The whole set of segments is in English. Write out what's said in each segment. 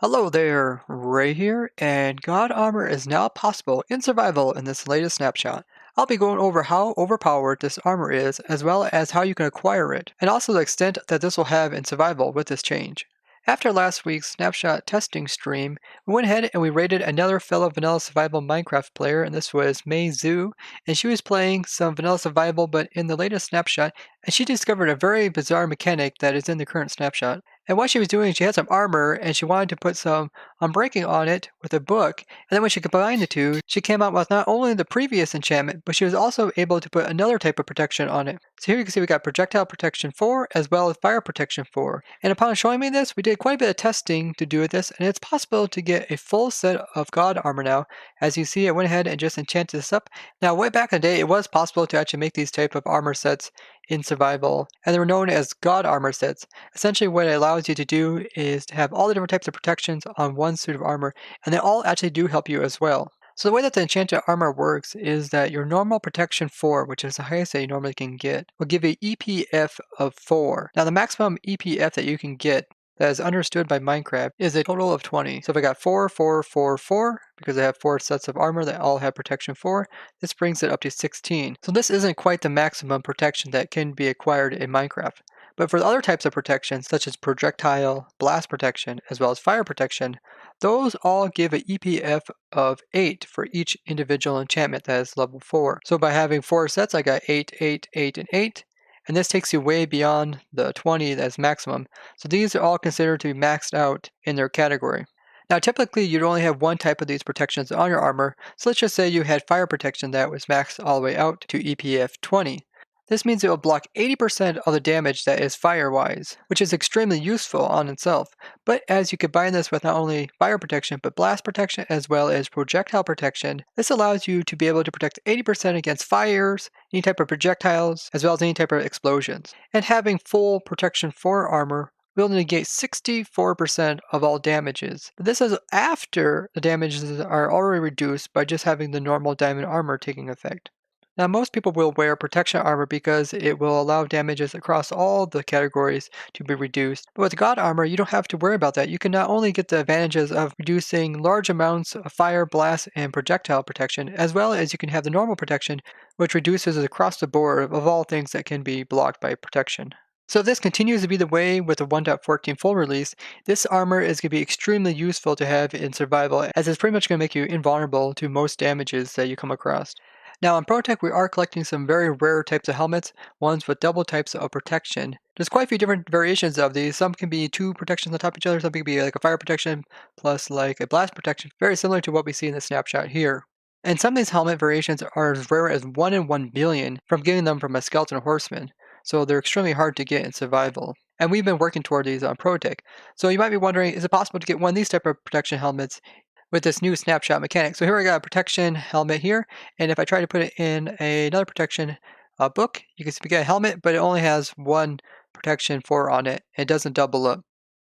Hello there, Ray here, and God Armor is now possible in survival in this latest snapshot. I'll be going over how overpowered this armor is, as well as how you can acquire it, and also the extent that this will have in survival with this change. After last week's snapshot testing stream, we went ahead and we rated another fellow vanilla survival Minecraft player, and this was Mei Zhu, and she was playing some vanilla survival, but in the latest snapshot, and she discovered a very bizarre mechanic that is in the current snapshot. And what she was doing, she had some armor and she wanted to put some unbreaking on it with a book. And then when she combined the two, she came out with not only the previous enchantment, but she was also able to put another type of protection on it. So here you can see we got projectile protection 4 as well as fire protection 4. And upon showing me this, we did quite a bit of testing to do with this, and it's possible to get a full set of God armor now. As you see, I went ahead and just enchanted this up. Now, way back in the day, it was possible to actually make these type of armor sets in survival, and they were known as God armor sets. Essentially, what it allows you to do is to have all the different types of protections on one suit of armor, and they all actually do help you as well. So the way that the enchanted armor works is that your normal protection 4, which is the highest that you normally can get, will give you EPF of 4. Now the maximum EPF that you can get that is understood by Minecraft is a total of 20. So if I got 4, 4, 4, 4, because I have 4 sets of armor that all have protection 4, this brings it up to 16. So this isn't quite the maximum protection that can be acquired in Minecraft. But for the other types of protection, such as projectile, blast protection, as well as fire protection, those all give an EPF of 8 for each individual enchantment that is level 4. So by having 4 sets, I got 8, 8, 8, and 8. And this takes you way beyond the 20 that's maximum. So these are all considered to be maxed out in their category. Now typically you'd only have one type of these protections on your armor, so let's just say you had fire protection that was maxed all the way out to EPF 20. This means it will block 80% of the damage that is fire-wise, which is extremely useful on itself. But as you combine this with not only fire protection, but blast protection as well as projectile protection, this allows you to be able to protect 80% against fires, any type of projectiles, as well as any type of explosions. And having full protection for armor will negate 64% of all damages. This is after the damages are already reduced by just having the normal diamond armor taking effect. Now, most people will wear protection armor because it will allow damages across all the categories to be reduced. But with God armor, you don't have to worry about that. You can not only get the advantages of reducing large amounts of fire, blast, and projectile protection, as well as you can have the normal protection, which reduces across the board of all things that can be blocked by protection. So if this continues to be the way with the 1.14 full release, this armor is going to be extremely useful to have in survival, as it's pretty much going to make you invulnerable to most damages that you come across. Now in ProTech, we are collecting some very rare types of helmets, ones with double types of protection. There's quite a few different variations of these. Some can be 2 protections on top of each other, some can be like a fire protection plus like a blast protection, very similar to what we see in the snapshot here. And some of these helmet variations are as rare as 1 in 1 billion from getting them from a skeleton horseman, so they're extremely hard to get in survival. And we've been working toward these on ProTech. So you might be wondering, is it possible to get one of these type of protection helmets with this new snapshot mechanic? So here I got a protection helmet here, and if I try to put it in another protection book, you can see we get a helmet, but it only has one protection 4 on it. It doesn't double up.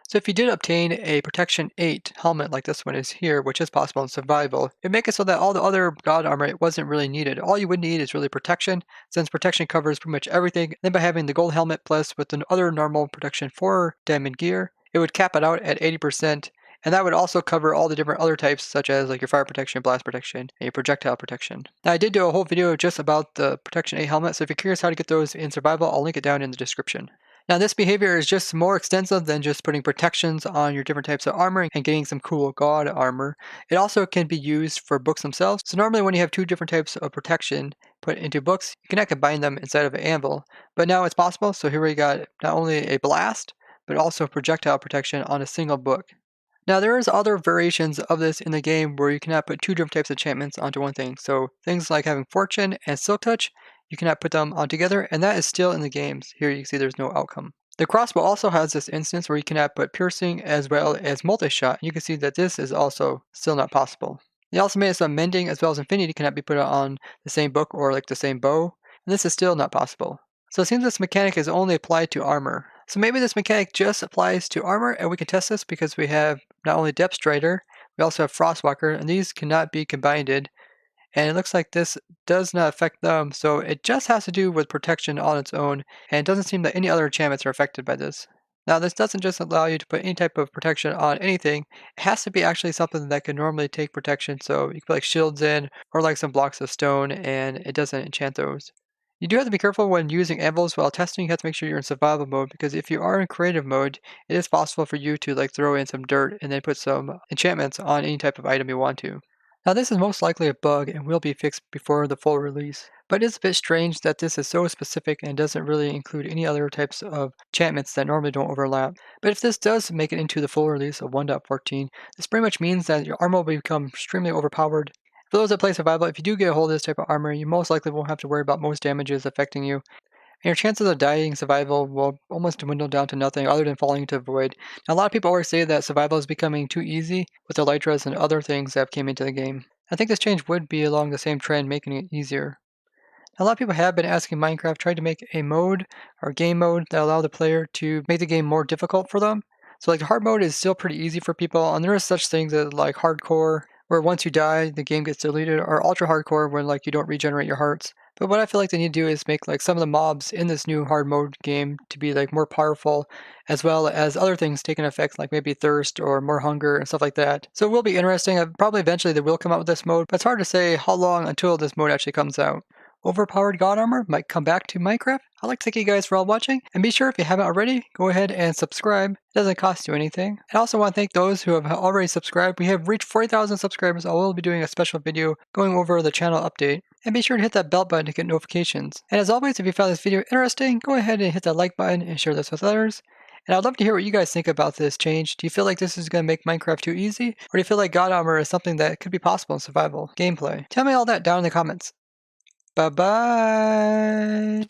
So if you did obtain a protection 8 helmet like this one is here, which is possible in survival, it'd make it so that all the other god armor, it wasn't really needed. All you would need is really protection, since protection covers pretty much everything. Then by having the gold helmet plus with the other normal protection 4 diamond gear, it would cap it out at 80%. And that would also cover all the different other types, such as like your fire protection, blast protection, and your projectile protection. Now I did do a whole video just about the protection 8 helmet, so if you're curious how to get those in survival, I'll link it down in the description. Now this behavior is just more extensive than just putting protections on your different types of armor and getting some cool god armor. It also can be used for books themselves. So normally when you have 2 different types of protection put into books, you cannot combine them inside of an anvil. But now it's possible, so here we got not only a blast, but also projectile protection on a single book. Now there is other variations of this in the game where you cannot put 2 different types of enchantments onto one thing. So things like having Fortune and Silk Touch, you cannot put them on together, and that is still in the games. Here you can see there's no outcome. The crossbow also has this instance where you cannot put piercing as well as multi-shot. You can see that this is also still not possible. They also made it so mending as well as infinity cannot be put on the same book or like the same bow, and this is still not possible. So it seems this mechanic is only applied to armor. So maybe this mechanic just applies to armor, and we can test this because we have not only Depth Strider, we also have Frostwalker, and these cannot be combined. And it looks like this does not affect them, so it just has to do with protection on its own, and it doesn't seem that any other enchantments are affected by this. Now, this doesn't just allow you to put any type of protection on anything. It has to be actually something that can normally take protection. So you can put like shields in or like some blocks of stone and it doesn't enchant those. You do have to be careful when using anvils while testing. You have to make sure you're in survival mode because if you are in creative mode, it is possible for you to like throw in some dirt and then put some enchantments on any type of item you want to. Now, this is most likely a bug and will be fixed before the full release, but it's a bit strange that this is so specific and doesn't really include any other types of enchantments that normally don't overlap. But if this does make it into the full release of 1.14, this pretty much means that your armor will become extremely overpowered. For those that play survival, if you do get a hold of this type of armor, you most likely won't have to worry about most damages affecting you, and your chances of dying in survival will almost dwindle down to nothing other than falling into a void. Now, a lot of people always say that survival is becoming too easy with elytras and other things that came into the game. I think this change would be along the same trend, making it easier. A lot of people have been asking Minecraft try to make a mode or game mode that allow the player to make the game more difficult for them. So like the hard mode is still pretty easy for people, and there is such things as like hardcore, where once you die the game gets deleted, or ultra hardcore when like you don't regenerate your hearts. But what I feel like they need to do is make like some of the mobs in this new hard mode game to be like more powerful, as well as other things taking effect like maybe thirst or more hunger and stuff like that. So it will be interesting. Probably eventually they will come out with this mode, but it's hard to say how long until this mode actually comes out. Overpowered God Armor might come back to Minecraft. I'd like to thank you guys for all watching, and be sure if you haven't already, go ahead and subscribe. It doesn't cost you anything. I also want to thank those who have already subscribed. We have reached 40,000 subscribers. I will be doing a special video going over the channel update. And be sure to hit that bell button to get notifications. And as always, if you found this video interesting, go ahead and hit that like button and share this with others. And I'd love to hear what you guys think about this change. Do you feel like this is going to make Minecraft too easy? Or do you feel like God Armor is something that could be possible in survival gameplay? Tell me all that down in the comments. Bye bye.